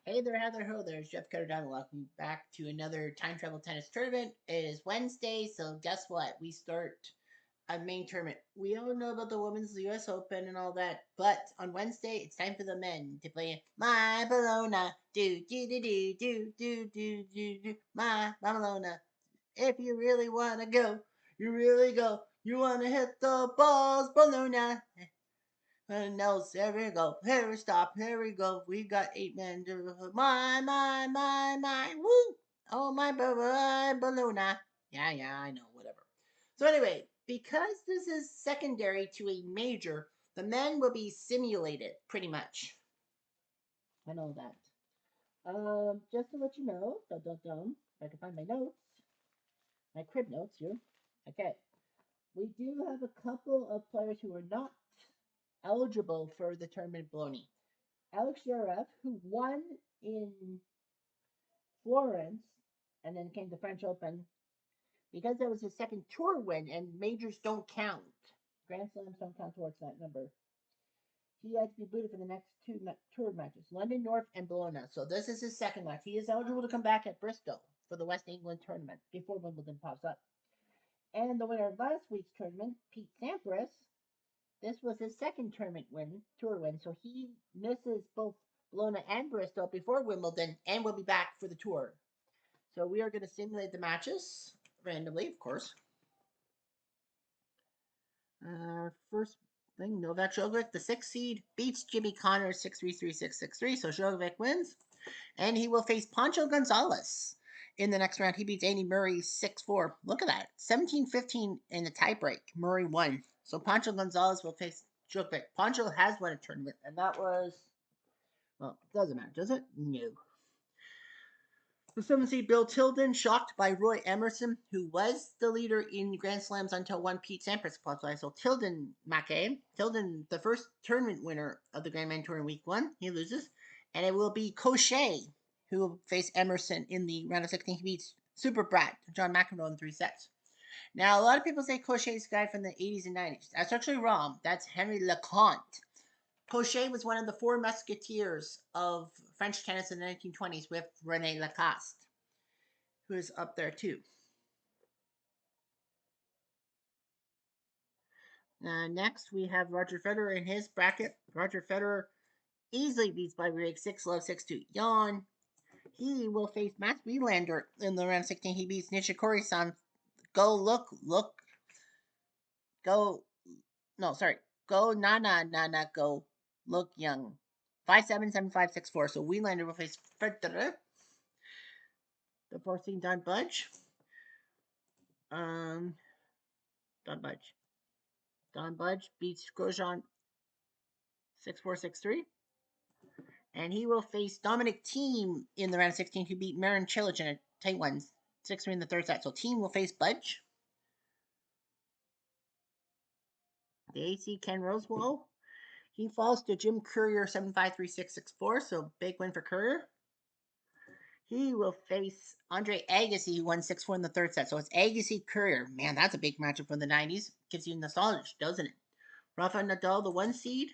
Hey there, how there, ho there. It's Jeff Cutter down. Welcome back to another time travel tennis tournament. It is Wednesday, so guess what? We start a main tournament. We all know about the women's U.S. Open and all that, but on Wednesday it's time for the men to play My Bologna. Do do do do do do do do do My Bologna. If you really wanna go, you really go. You wanna hit the balls, Bologna. And else, here we go. Here we stop. Here we go. We got 8 men. My. Woo! Oh, my, balloona. Yeah, I know, whatever. So, anyway, because this is secondary to a major, the men will be simulated pretty much. I know that. Just to let you know, if I can find my notes, my crib notes here. Okay. We do have a couple of players who are not eligible for the tournament baloney. Alex Zverev, who won in Florence and then came to French Open, because that was his second tour win, and majors don't count. Grand Slams don't count towards that number. He has to be booted for the next two tour matches, London North and Bologna. So this is his second match. He is eligible to come back at Bristol for the West England tournament before Wimbledon pops up. And the winner of last week's tournament, Pete Sampras, this was his second tour win, so he misses both Bologna and Bristol before Wimbledon and will be back for the tour. So we are going to simulate the matches randomly, of course. First thing, Novak Djokovic, the 6th seed, beats Jimmy Connor 6-3, 3-6, 6-3. So Djokovic wins. And he will face Pancho Gonzalez in the next round. He beats Andy Murray 6-4. Look at that. 17-15 in the tiebreak. Murray won. So Pancho Gonzalez will face Djokovic. Pancho has won a tournament, and that was, well, it doesn't matter, does it? No. The 7th seed Bill Tilden, shocked by Roy Emerson, who was the leader in Grand Slams until one Pete Sampras qualified. So Tilden, the first tournament winner of the Grand Man Tour in week 1, he loses. And it will be Cochet who will face Emerson in the round of 16. He beats Super Brat, John McEnroe, in 3 sets. Now, a lot of people say Cochet's a guy from the 80s and 90s. That's actually wrong. That's Henry Leconte. Cochet was one of the 4 musketeers of French tennis in the 1920s with Rene Lacoste, who is up there too. Next, we have Roger Federer in his bracket. Roger Federer easily beats by Rick 6-love, 6-2. Yawn. He will face Mats Wilander in the round 16. He beats Nishikori-san. Look. Go, no, sorry. Go, Nana, go, look young. 5-7, 7-5, 6-4. So Wilander will face Federer. The 14 Don Budge. Don Budge. Don Budge beats Grosjean 6-4, 6-3. And he will face Dominic Thiem in the round of 16, who beat Marin Cilic in a tight one, 6-3 in the third set. So Thiem will face Budge. The AC Ken Rosewall. He falls to Jim Courier 7-5, 3-6, 6-4. So big win for Courier. He will face Andre Agassi, who won 6-4 in the third set. So it's Agassi Courier. Man, that's a big matchup from the 90s. Gives you nostalgia, doesn't it? Rafael Nadal, the 1 seed,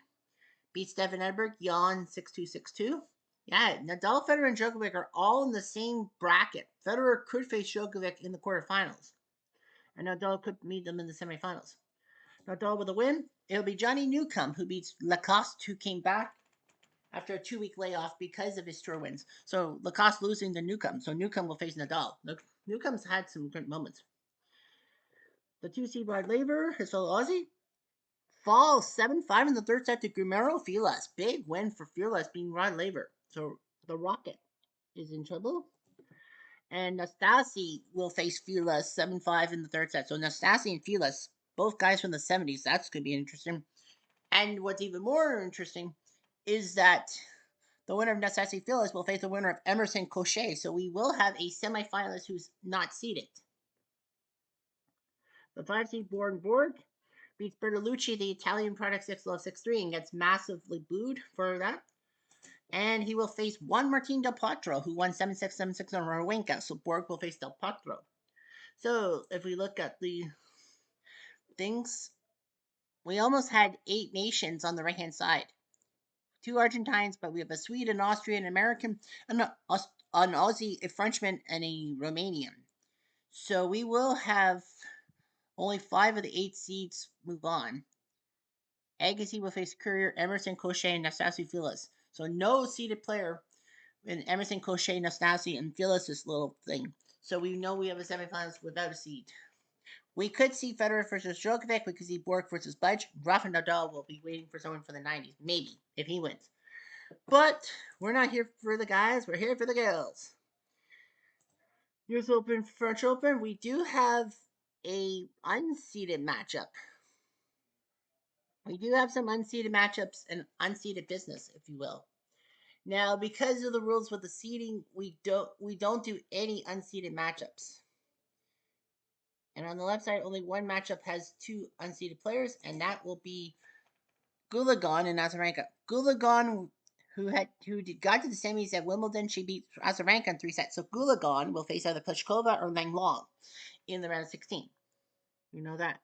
beats Stefan Edberg, Jan 6-2, 6-2. Yeah, Nadal, Federer, and Djokovic are all in the same bracket. Federer could face Djokovic in the quarterfinals, and Nadal could meet them in the semifinals. Nadal with a win. It'll be Johnny Newcomb who beats Lacoste, who came back after a 2-week layoff because of his tour wins. So Lacoste losing to Newcomb. So Newcomb will face Nadal. Newcomb's had some great moments. The 2 seed Rod Laver, his fellow Aussie, falls 7-5 in the third set to Guillermo Filas. Big win for Filas being Rod Laver. So the Rocket is in trouble. And Nastasi will face Filas 7-5 in the third set. So Nastasi and Filas, both guys from the 70s. That's going to be interesting. And what's even more interesting is that the winner of Nastasi Filas will face the winner of Emerson Cochet. So we will have a semifinalist who's not seeded. The 5 seed Borg beats Bertolucci, the Italian product 6-love, 6-3, and gets massively booed for that. And he will face Juan Martin Del Potro, who won 7-6, 7-6 on Wawrinka. So Borg will face Del Potro. So if we look at the things, we almost had 8 nations on the right-hand side. 2 Argentines, but we have a Swede, an Austrian, an American, an Aussie, a Frenchman, and a Romanian. So we will have only 5 of the 8 seeds move on. Agassi will face Courier, Emerson, Cochet, and Nastasi Filas. So no seeded player in Emerson, Cochet, Nastasi, and Filas' little thing. So we know we have a semifinals without a seed. We could see Federer versus Djokovic. We could see Borg versus Budge. Rafa Nadal will be waiting for someone for the 90s. Maybe, if he wins. But we're not here for the guys. We're here for the girls. US Open, French Open. We do have a unseeded matchup. We do have some unseeded matchups and unseeded business, if you will. Now, because of the rules with the seeding, we don't do any unseeded matchups. And on the left side, only one matchup has 2 unseeded players, and that will be Goolagong and Azarenka. Goolagong, who got to the semis at Wimbledon, she beat Azarenka in 3 sets. So Goolagong will face either Pliskova or Lang Long in the round of 16. You know that.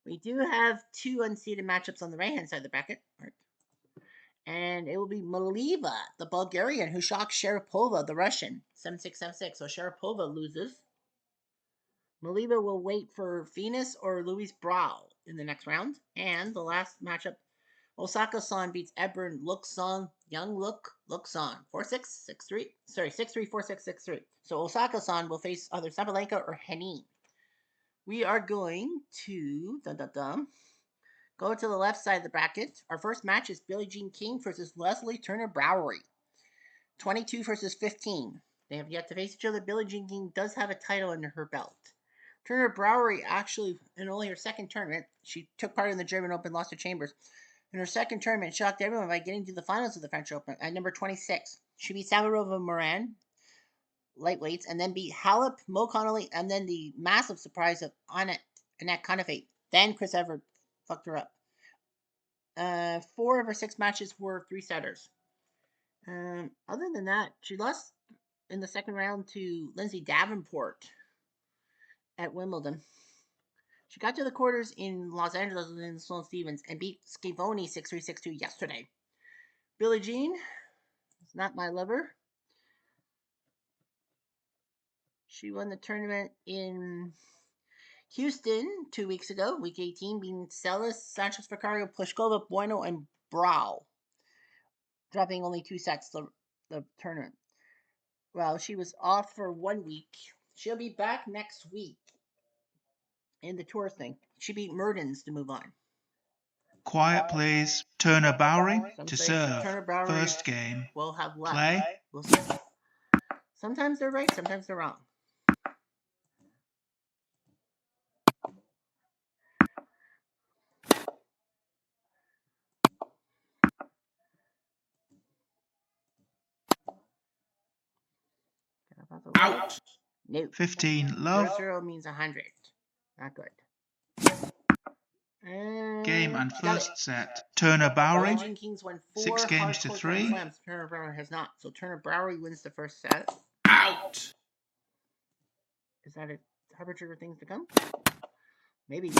We do have 2 unseeded matchups on the right-hand side of the bracket. And it will be Maliva, the Bulgarian, who shocked Sharapova, the Russian, 7-6, 7-6. So Sharapova loses. Maliva will wait for Venus or Louise Brough in the next round. And the last matchup, Osaka-san beats Ebern Luxon, Young Luxon, 4-6, 6-3. Sorry, 6-3, 4-6, 6-3. So Osaka-san will face either Sabalenka or Henin. We are going to go to the left side of the bracket. Our first match is Billie Jean King versus Leslie Turner-Browery. 22 versus 15. They have yet to face each other. Billie Jean King does have a title under her belt. Turner-Browery actually, in only her second tournament, she took part in the German Open, lost to Chambers. In her second tournament, shocked everyone by getting to the finals of the French Open at number 26. She beat Samarova Moran, lightweights, and then beat Halep, Mo Connolly, and then the massive surprise of Annette Konefeit. Then Chris Evert fucked her up. 4 of her 6 matches were 3-setters. Other than that, she lost in the second round to Lindsay Davenport at Wimbledon. She got to the quarters in Los Angeles in Sloane Stephens and beat Schiavone 6-3, 6-2 yesterday. Billie Jean is not my lover. She won the tournament in Houston 2 weeks ago, week 18, beating Celis, Sanchez Vicario, Pliskova, Bueno, and Brough, dropping only 2 sets the tournament. Well, she was off for 1 week. She'll be back next week in the tour thing. She beat Mertens to move on. Quiet, please. Turner-Browery to serve. Turner-Browery First game. will have left. Play. We'll see. Sometimes they're right, sometimes they're wrong. Out. No. 15 love. 0 means 100. Not good. Game and first set. Turner-Browery. Jean Kings won 6 games to 3. Turner-Browery has not. So Turner-Browery wins the first set. Out. Is that a harbinger of things to come? Maybe.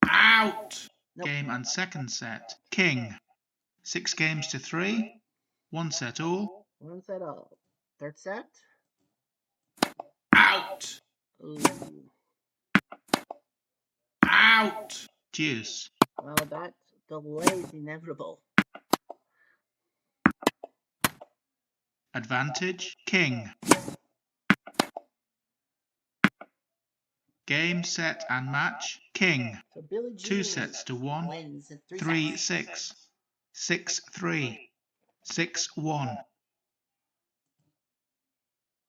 Out. Nope. Game and second set. King. 6 games to 3. 1 set all. 1 set all. Third set. Out. Ooh. Out. Deuce. Well, that delay is inevitable. Advantage. King. Game, set and match. King. So Billie Jean 2 sets to 1. wins in 3 sets. 6. 6-3. 6-1.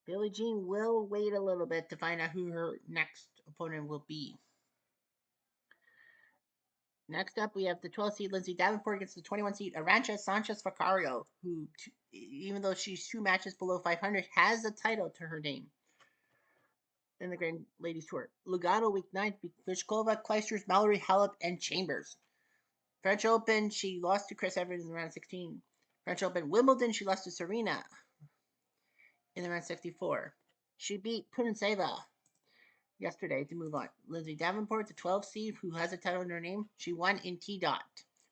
Billie Jean will wait a little bit to find out who her next opponent will be. Next up, we have the 12 seed Lindsay Davenport against the 21 seed Arantxa Sanchez Vicario, who, even though she's 2 matches below 500, has a title to her name in the Grand Ladies Tour. Lugano week 9 beat Pliskova, Clijsters, Mallory, Halep, and Chambers. French Open, she lost to Chris Evert in the round of 16. French Open, Wimbledon, she lost to Serena. in the round 64. She beat Putintseva yesterday to move on. Lindsay Davenport, the 12 seed, who has a title in her name, she won in T dot.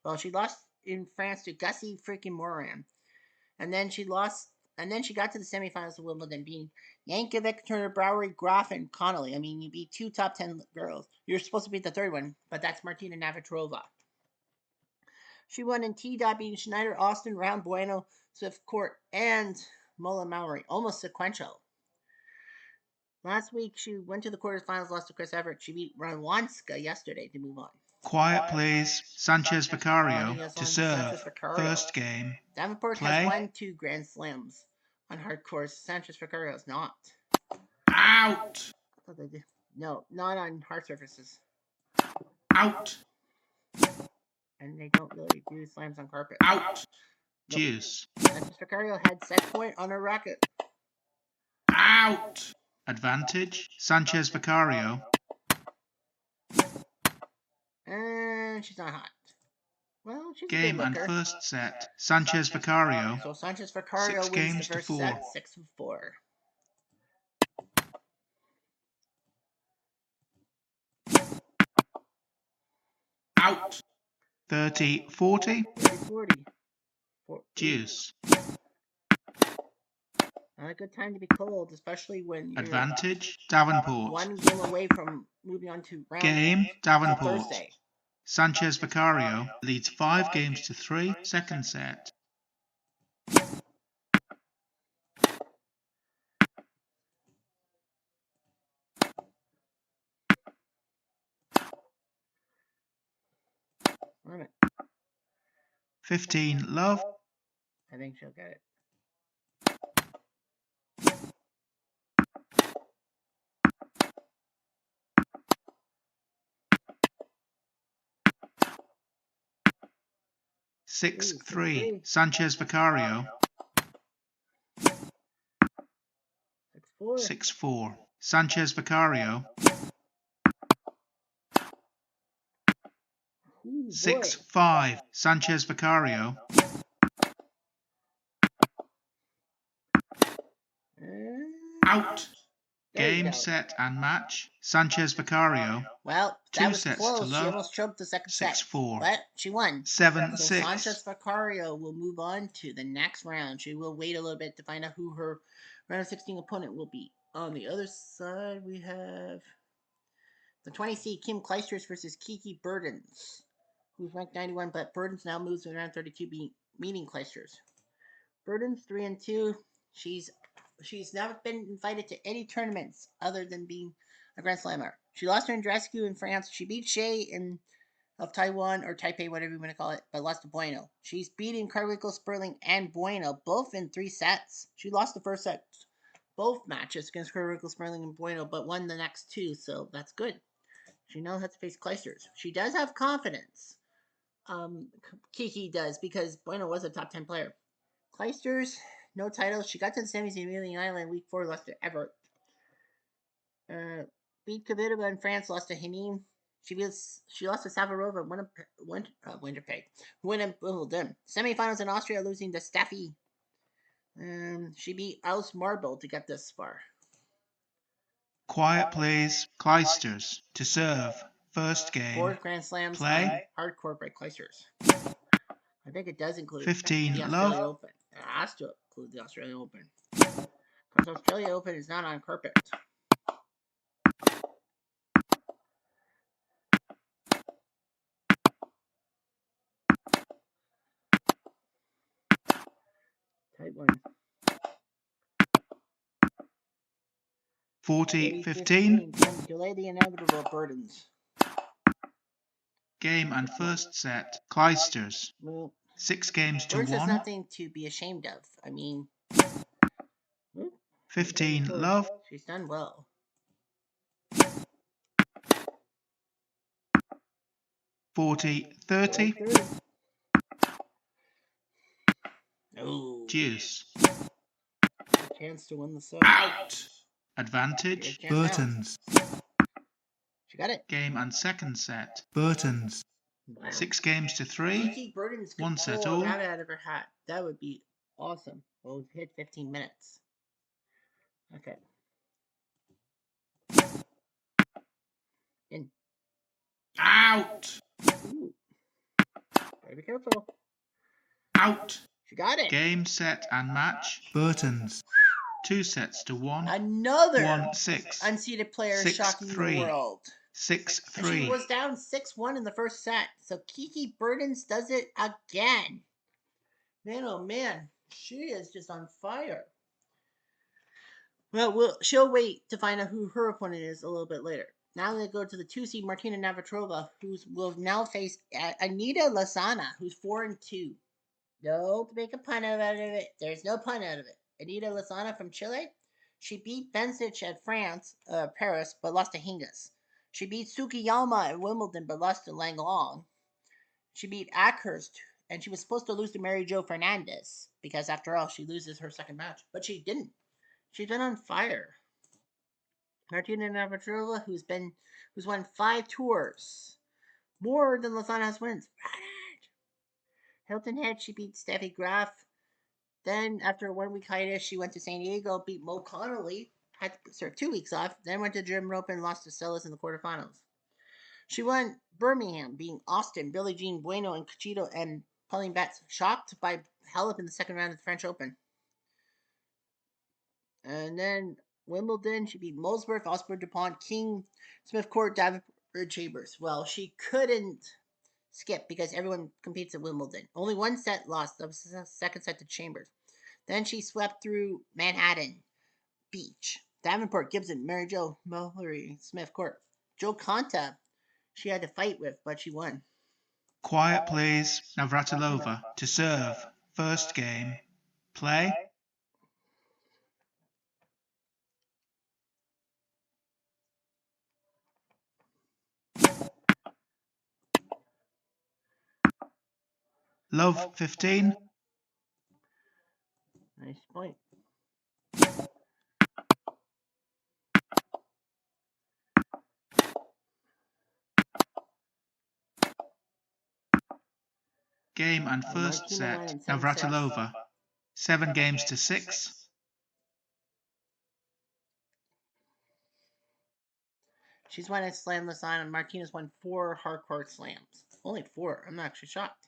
Well, she lost in France to Gussie freaking Moran. And then she lost, and then she got to the semifinals of Wimbledon, beating Yankovic, Turner, Browery, Graf, and Connolly. I mean, you beat 2 top 10 girls. You're supposed to beat the third one, but that's Martina Navratilova. She won in T dot, beating Schneider, Austin, Round, Bueno, Swift Court, and Mullen Mallory. Almost sequential. Last week, she went to the quarterfinals, lost to Chris Everett. She beat Radwanska yesterday to move on. Quiet, please. Sanchez Vicario Yes, to on serve. Sanchez Vicario. First game. Davenport Play. has won 2 Grand Slams on hard course. Sanchez Vicario has not. Out. I thought they did. No, not on hard surfaces. Out. And they don't really do slams on carpet. Out. Nope. Juice. Sanchez Vicario had set point on her racket. Out. Advantage. Sanchez Vicario. And she's not hot. Well, she's Game a good and looker. first set. Sanchez Vicario. So Sanchez Vicario 6 wins games the to first 4. set, 6-4. Out. 30-40. 30-40. Juice. Not a good time to be cold, especially when you're Advantage. Davenport. 1 game away from moving on to round Game. Davenport. Thursday. Sanchez Vicario leads 5 games to 3. Second set. Wait a minute. 15 love. I think she'll get it. Six Ooh, 3. 6-3. Sanchez Vicario. 6-4. 6-4. Sanchez Vicario. Ooh, boy. 6-5. Sanchez Vicario. Out. There you Game, go. set, and match. Sanchez Vicario. Well, 2 that was sets close. to She love. almost choked the second set. 6-4. But she won. 7-6. So Sanchez Vicario will move on to the next round. She will wait a little bit to find out who her round of 16 opponent will be. On the other side, we have the 20 seed Kim Kleisters versus Kiki Burdens, who's ranked 91, but Burdens now moves to round 32, meeting Kleisters. Burdens 3-2. She's never been invited to any tournaments other than being a Grand Slammer. She lost her Andreescu in France. She beat Shea of Taiwan or Taipei, whatever you want to call it, but lost to Bueno. She's beating Carmichael, Sperling, and Bueno, both in 3 sets. She lost the first set, both matches against Carmichael, Sperling, and Bueno, but won the next 2, so that's good. She now has to face Kleisters. She does have confidence. Kiki does, because Bueno was a top 10 player. Kleisters, no titles. She got to the semis in Wheeling Island week 4, lost to Everett. Beat Kvitova in France, lost to Henin. She lost to Savarova, Winterpeg, Wimbledon. Semifinals in Austria, losing to Steffi. She beat Alice Marble to get this far. Quiet, please. Kleisters to serve. First game. 4 Grand Slams. Play. Hardcore by Kleisters. I think it does include 15 the love. Australian Open. It has to include the Australian Open. Because Australia Open is not on carpet. Tight one. 40-15. Don't delay the inevitable Burdens. Game and first set. Kleisters. Well, 6 games to Burdens is 1. nothing to be ashamed of. I mean, 15 love. she's done well. $40-30. Oh, Juice. chance to win the set. Out. Advantage. Here's chance Burton's. She got it. Game and second set. Burton's. Wow. 6 games to 3. Kiki Burdens could 1 set pull all. that out of her hat. That would be awesome. Well, we've hit 15 minutes. Okay. In. Out. Ooh. Gotta be careful. Out. She got it. Game, set, and match. Burton's. 2 sets to 1. Another 1-6. unseeded player 6-3. shocking the world. 6-3. And she was down 6-1 in the first set. So Kiki Burtons does it again. Man, oh man, she is just on fire. Well, she'll wait to find out who her opponent is a little bit later. Now I'm going to go to the 2 seed Martina Navratilova, who will now face Anita Lasana, who's 4-2. Don't make a pun out of it. There's no pun out of it. Anita Lasana from Chile. She beat Bencic at Paris, but lost to Hingis. She beat Tsukiyama at Wimbledon, but lost to Langlong. She beat Ackhurst, and she was supposed to lose to Mary Jo Fernandez, because after all, she loses her second match. But she didn't. She's been on fire. Martina Navratilova, who's won 5 tours, more than Lasana has wins. Hilton Head, she beat Steffi Graf. Then, after a 1 week hiatus, she went to San Diego, beat Mo Connolly, had to serve 2 weeks off, then went to German Open and lost to Celis in the quarterfinals. She won Birmingham, beating Austin, Billie Jean Bueno, and Cachito and Pauline Betts, shocked by Halep in the second round of the French Open. And then Wimbledon, she beat Mosberg, Osborne, DuPont, King, Smith Court, Davenport, Chambers. Well, she couldn't skip because everyone competes at Wimbledon. Only 1 set lost. That was the second set to Chambers. Then she swept through Manhattan Beach, Davenport, Gibson, Mary Jo, Mallory, Smith Court. Joe Conta, she had to fight with, but she won. Quiet, please. Navratilova to serve. First game. Play. Love 15. Nice point. Game and first set. Navratilova 7 games to 6. She's won a Slam Lasana, and Martinez won 4 hardcourt slams. Only 4. I'm actually shocked.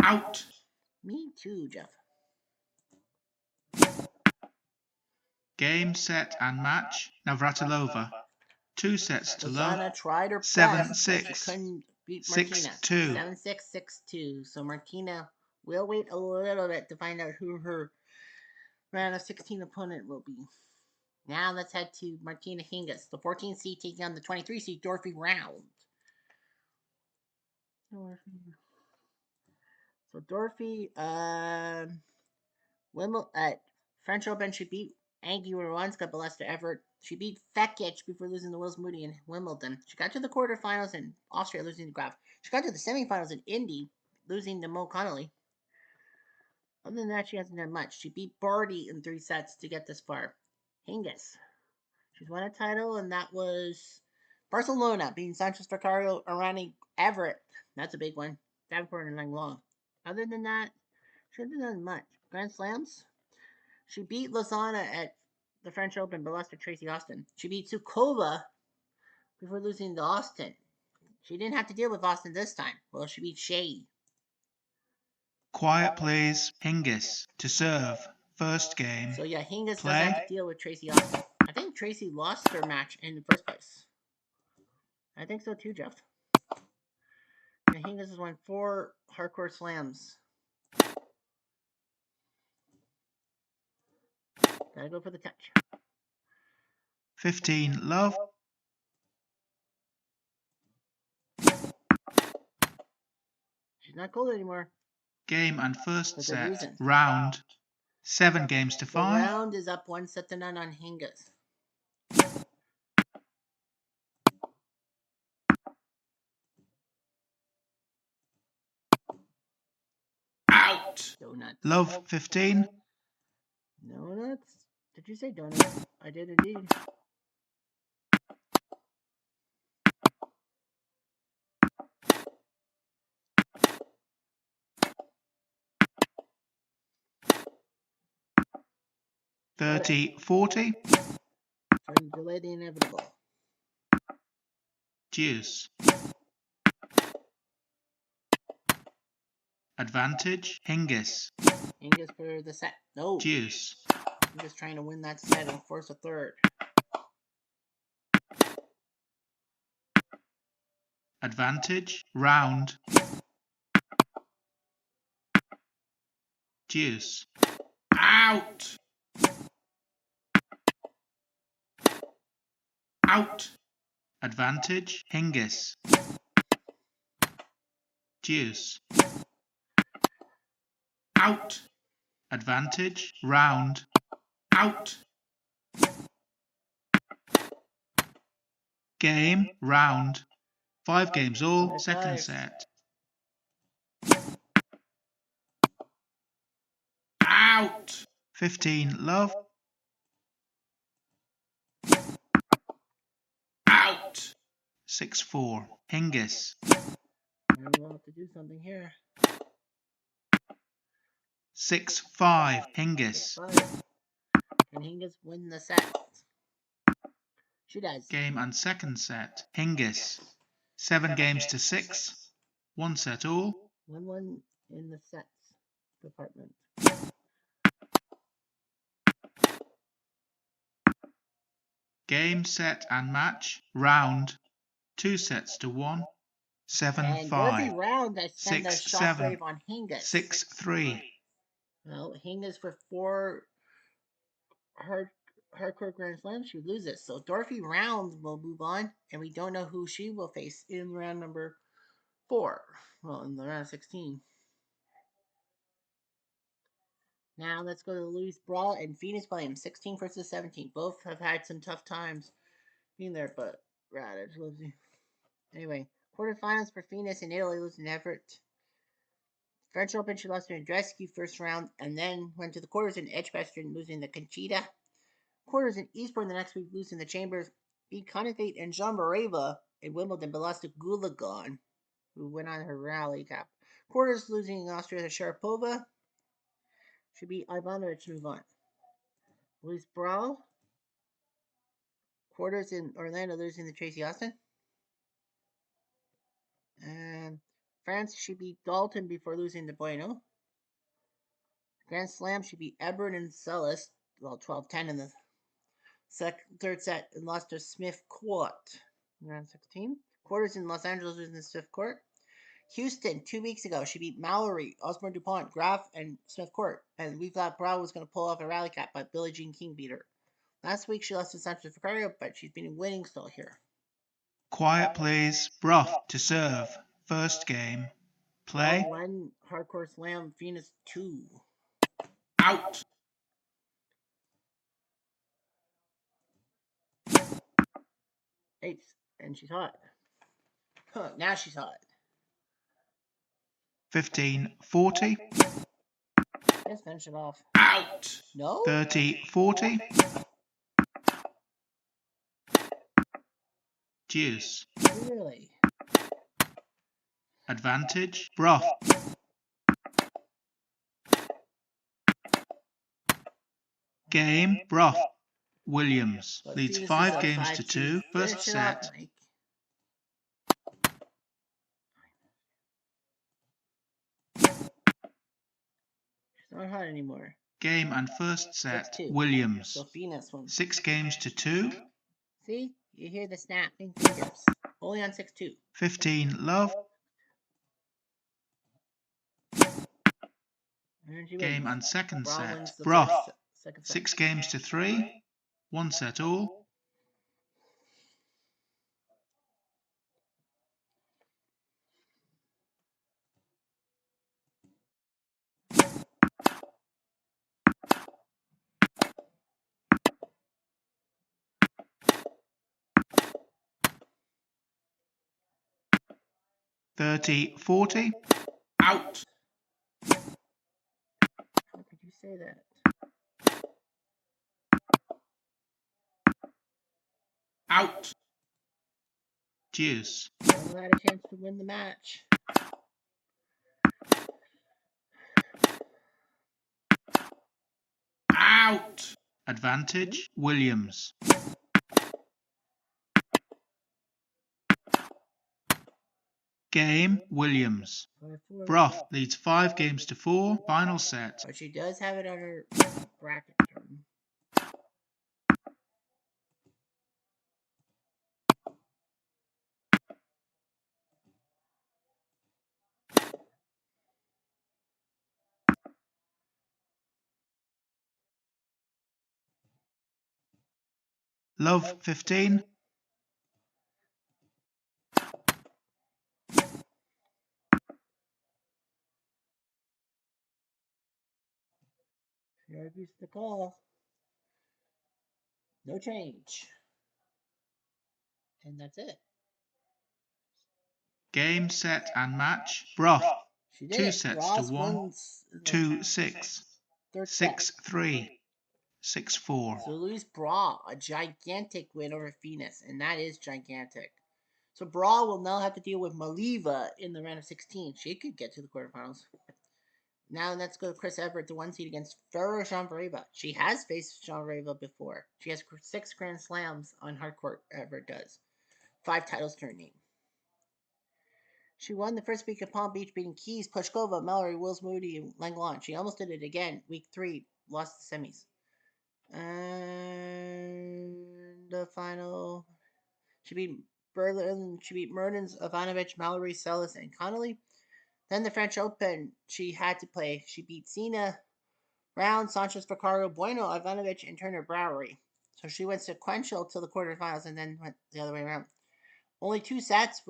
Out. Me too, Jeff. Game, set, and match. Navratilova 2 sets to love. Lasana tried her 7-6. best, but she couldn't beat Martina. 6-2. 7-6, 6-2. So Martina will wait a little bit to find out who her round of 16 opponent will be. Now let's head to Martina Hingis, the 14 seed taking on the 23 seed Dorothy Round. So Dorothy, Wimbledon at French Open, she beat Angie Radwanska, but lost to Everett. She beat Fekic before losing to Wills Moody in Wimbledon. She got to the quarterfinals in Austria, losing to Graf. She got to the semifinals in Indy, losing to Mo Connolly. Other than that, she hasn't done much. She beat Barty in 3 sets to get this far. Hingis. She's won a title, and that was Barcelona, beating Sanchez, Vicario, Arani, Everett. That's a big one. Davenport and Langlong. Other than that, she hasn't done much. Grand Slams. She beat Lasana at the French Open, but lost to Tracy Austin. She beat Sukova before losing to Austin. She didn't have to deal with Austin this time. Well, she beat Shea. Quiet, please. Hingis to serve. First game. So yeah, Hingis Play. doesn't have to deal with Tracy Austin. I think Tracy lost her match in the first place. I think so too, Jeff. And Hingis has won 4 hardcore slams. Gotta go for the touch. 15. Love. She's not cold anymore. Game and first With a set. reason. Round. 7 games to The 5. round is up 1 set to none on Hingis. Out. Donuts. Love 15. Donuts? Did you say donuts? I did indeed. 30, 40. Trying to delay the inevitable. Deuce. Advantage. Hingis. Hingis for the set. No. Deuce. Hingis trying to win that set and force a third. Advantage. Round. Deuce. Out. Out. Advantage. Hingis. Deuce. Out. Advantage. Round. Out. Game. Round. 5 games all. Second set. Out. 15, love. Out. 6-4. Hingis. And we'll have to do something here. 6-5. Hingis. 5. Can Hingis win the set? She does. Game and second set. Hingis. 7 games to 6. 1 set all. 1-1 in the sets department. Game, set and match. Round. 2 sets to 1. 7-5. And every round I spend a 6-7. shockwave on Hingis. 6-3. Well, Hingis for 4 hardcore Grand Slams, she loses. So Dorothy Rounds will move on, and we don't know who she will face in round number 4. Well, in the round of 16. Now let's go to Louise Brawl and Venus Williams, 16 versus 17. Both have had some tough times being there, but Radage loves you. Anyway, quarterfinals for Venus in Italy, losing Everett. French Open, she lost to Andreescu first round, and then went to the quarters in Edgbaston, losing the Conchita. Quarters in Eastbourne the next week, losing the Chambers. Beat Conifate and Jean Bareva in Wimbledon, but lost to Gulagon, who went on her rally cap. Quarters losing in Austria to Sharapova. Should be Ivanovic to move on. Louise Brawl. Quarters in Orlando, losing to Tracy Austin. And France, she beat Dalton before losing to Bueno. Grand Slam, she beat Ebern and Celis, well, 12-10 in the third set, and lost to Smith Court in round 16. Quarters in Los Angeles, losing to Smith Court. Houston, 2 weeks ago, she beat Mallory, Osborne DuPont, Graf, and Smith Court. And we thought Brown was going to pull off a rally cap, but Billie Jean King beat her. Last week, she lost to Sanchez Vicario, but she's been winning still here. Quiet, please. Brough to serve. First game. Play. 1 hardcore slam, Venus 2. Out. Eighth, and she's hot. Huh, now she's hot. 15, 40. Let's finish it off. Out. No? 30, 40. Deuce. Really? Advantage. Brough. Game. Brough. Williams Well, leads Venus 5 is up games 5-2. to 2. First Finish it set. off, Mike. She's not hot anymore. Game and first set. 6-2. Williams. So Venus wins. 6 games to 2. See? You hear the snapping fingers. Only on 6-2. 15, love. And she Game wins. and second Brown set. wins the Brough. second set. 6 games to 3. 1 set all. $30, $40. Out. How could you say that? Out. Deuce. Someone had a chance to win the match. Out. Advantage, Williams. Game, Williams. 5-4. Broth leads 5 games to 4. Final set. But she does have it on her bracket turn. Love 15. She argues the call. No change. And that's it. Game, set, and match. Broth. She did 2 it. sets to Ross 1. wins the 2-6. third set. 6-3. 6-4. So Louise Bra, a gigantic win over Venus, and that is gigantic. So Bra will now have to deal with Maliva in the round of 16. She could get to the quarterfinals. Now let's go to Chris Evert, the 1 seed against Farah Jean-Vareva. She has faced Jean-Vareva before. She has 6 Grand Slams on hardcourt, Evert does. 5 titles to her name. She won the first week of Palm Beach, beating Keys, Pliskova, Mallory, Wills Moody, and Langlois. She almost did it again. Week 3, lost the semis. And the final, she beat Berlin. She beat Mertens, Ivanovic, Mallory, Sellis, and Connolly. Then the French Open, she had to play. She beat Sina, Round, Sanchez, Vaccaro, Bueno, Ivanovic, and Turner Browery. So she went sequential to the quarterfinals and then went the other way around. Only 2 sets.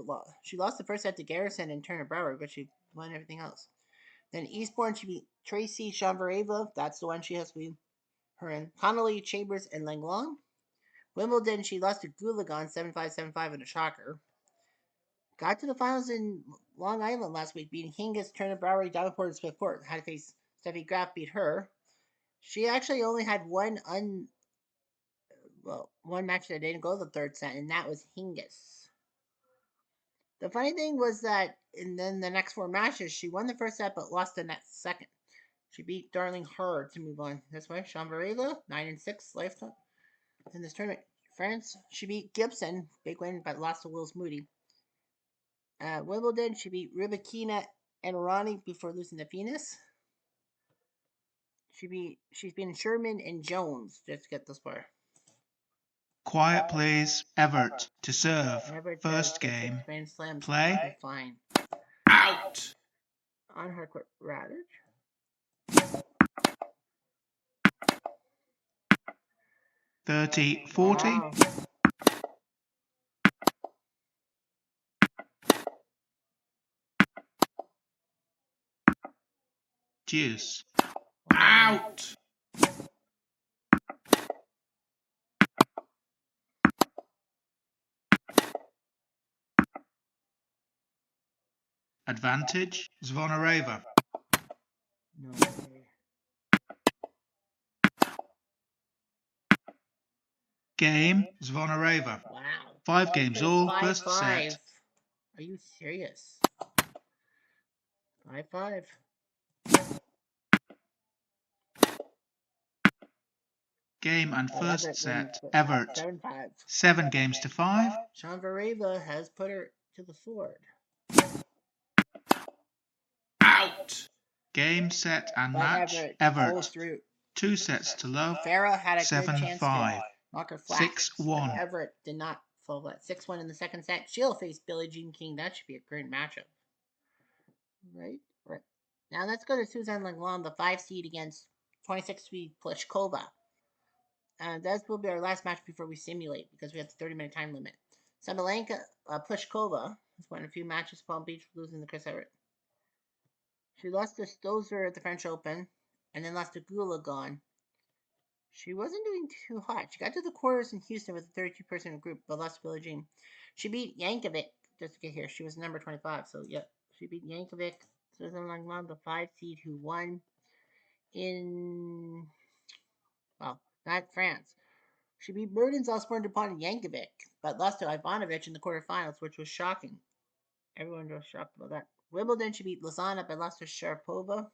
She lost the first set to Garrison and Turner Browery, but she won everything else. Then Eastbourne, she beat Tracy Jean-Vareva. That's the one she has to be her in. Connolly, Chambers, and Langlois. Wimbledon, she lost to Goulagon 7-5, 7-5 in a shocker. Got to the finals in Long Island last week, beating Hingis, Turner Browery, Davenport, and Smith Court. Had to face Steffi Graf, beat her. She actually only had one match that didn't go to the third set, and that was Hingis. The funny thing was that in then the next 4 matches, she won the first set but lost the next second. She beat Darling Hurd to move on. That's why Jean-Vareva, 9-6 lifetime in this tournament. France, she beat Gibson, big win, but lost to Wills Moody. Wimbledon, she beat Rybakina and Ronnie before losing to Venus. She's been Sherman and Jones just to get this far. Quiet, please. Evert to serve. Evert First game. Grand Slams. Play. Fine. Out. On hardcourt, rather. 30-40. Wow. Deuce. Out. Advantage, Zvonareva. No way. Game, Zvonareva. Wow. 5 games all, 5-5. first set. Are you serious? 5-5. Game and first Evert set, wins, Evert. 7-5. 7 games to 5. Jean-Vareva has put her to the sword. Out. Game, set, and But match, Pulls Evert. through. 2 sets to love. Farah had a good chance 7-5. to knock her flat. 6-1. But Everett did not fall flat. 6-1 in the second set. She'll face Billie Jean King. That should be a great matchup. Right. Now let's go to Suzanne Langlois, the 5 seed against 26 seed Pliskova. That will be our last match before we simulate because we have the 30-minute time limit. Sabalenka, Pliskova has won a few matches. Palm Beach, losing to Chris Evert. She lost to Stosur at the French Open and then lost to Goulagon. She wasn't doing too hot. She got to the quarters in Houston with a 32-person group, but lost to Billie Jean. She beat Yankovic just to get here. She was number 25, so yeah. She beat Yankovic, Suzanne Langlois, the 5 seed who won in, not France. She beat Mertens, Osborne, DuPont, and Yankovic, but lost to Ivanovic in the quarterfinals, which was shocking. Everyone was shocked about that. Wimbledon, she beat Lozana, but lost to Sharapova.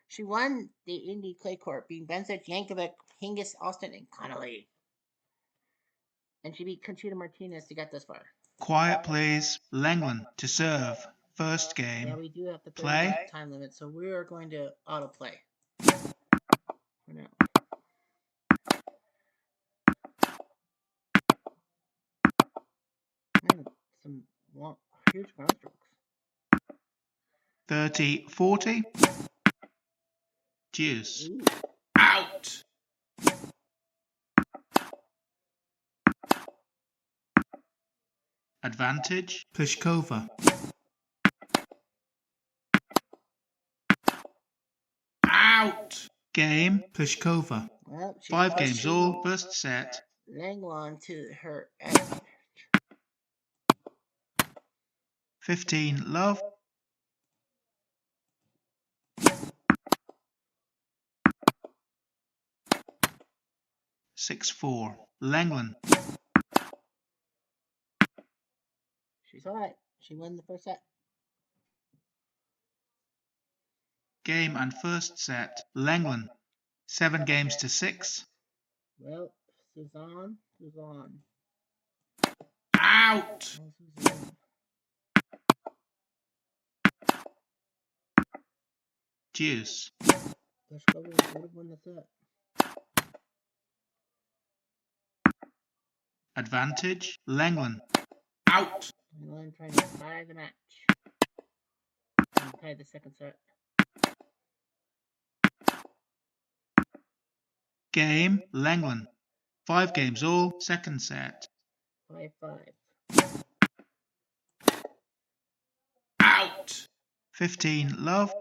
She won the Indy Clay Court, beating Bencic, Yankovic, Hingis, Austin, and Connolly. And she beat Conchita Martinez to get this far. Quiet, please. Lenglen to serve. First game. Yeah, we do have the 30 Play. minute time limit, so we are going to autoplay. For now. Man, some huge ground strokes. 30, 40. Deuce. Ooh. Out. Advantage. Pliskova. Out. Game. Pliskova. Well, she 5 lost games all. First set. Langlon to her advantage. 15 love. Six, 4. Lenglen. She saw it. She won the first set. Game and first set. Lenglen. 7 games to 6. Well, Suzanne. Out. Oh, Suzanne. Deuce. Pliskova would have won the set. Advantage. Lenglen. Out. Langlon trying to tie the match. And tie the second set. Game. Lenglen. 5 games all. Second set. 5-5. Out. 15 love.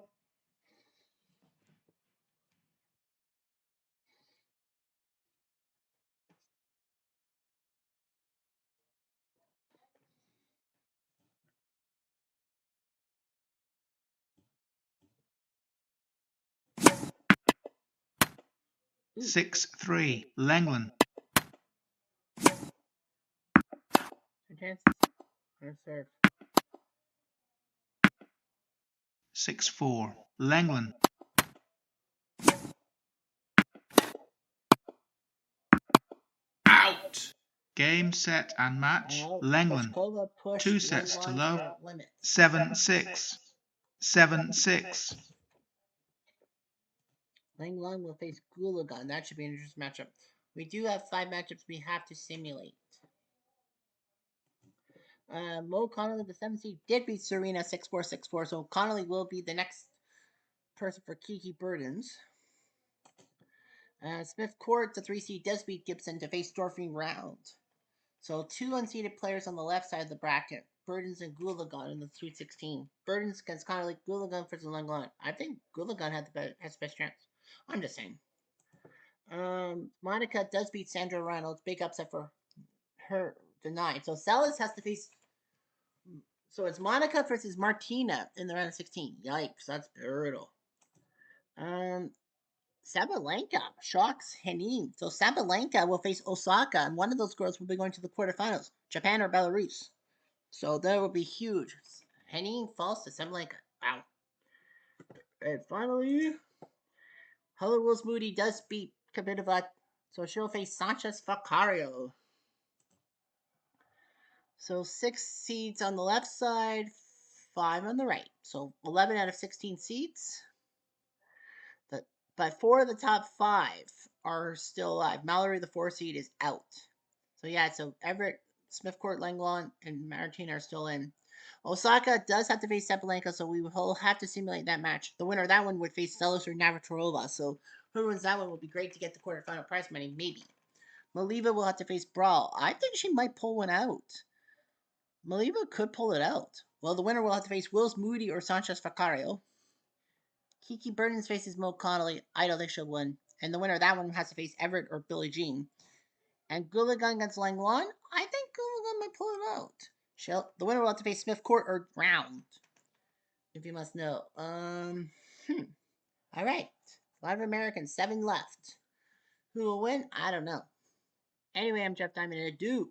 Ooh. 6-3. Lenglen. Her chances. Her serve. 6-4. Lenglen. Out. Game, set and match. Well, Lenglen. Pliskova pushed 2 sets to Langlon love. her limits. 7-6. 7-6. Langlon will face Gulagan. That should be an interesting matchup. We do have 5 matchups we have to simulate. Mo Connolly, the 7th seed, did beat Serena 6-4, 6-4, so Connolly will be the next person for Kiki Burdens. Smith Court, the 3 seed, does beat Gibson to face Dorfing Round. So 2 unseeded players on the left side of the bracket. Burdens and Gulagan in the Sweet 16. Burdens against Connolly, Gulagan versus Langlon. I think Gulagan has the best chance. I'm just saying. Monica does beat Sandra Reynolds. Big upset for her denied. So Celis has to face. So it's Monica versus Martina in the round of 16. Yikes, that's brutal. Sabalenka shocks Henin. So Sabalenka will face Osaka, and one of those girls will be going to the quarterfinals, Japan or Belarus. So that will be huge. Henin falls to Sabalenka. Wow. And finally, Heather Wills Moody does beat Kvitova, so she'll face Sanchez Vicario. So 6 seats on the left side, 5 on the right. So 11 out of 16 seats. But 4 of the top 5 are still alive. Mallory, the 4 seed, is out. So yeah, so Everett, Smith Court, Langlon, and Martina are still in. Osaka does have to face Sabalenka, so we will have to simulate that match. The winner of that one would face Celis or Navratilova. So whoever wins that one will be great to get the quarterfinal prize money, maybe. Maliva will have to face Brawl. I think she might pull one out. Maliva could pull it out. Well, the winner will have to face Wills Moody or Sanchez Vicario. Kiki Burdens faces Mo Connolly. I don't think she'll win. And the winner of that one has to face Everett or Billie Jean. And Gulagan against Langlon. I think Gulagan might pull it out. The winner will have to face Smith Court or Round. If you must know. All right. A lot of Americans. 7 left. Who will win? I don't know. Anyway, I'm Jeff Diamond, and adieu.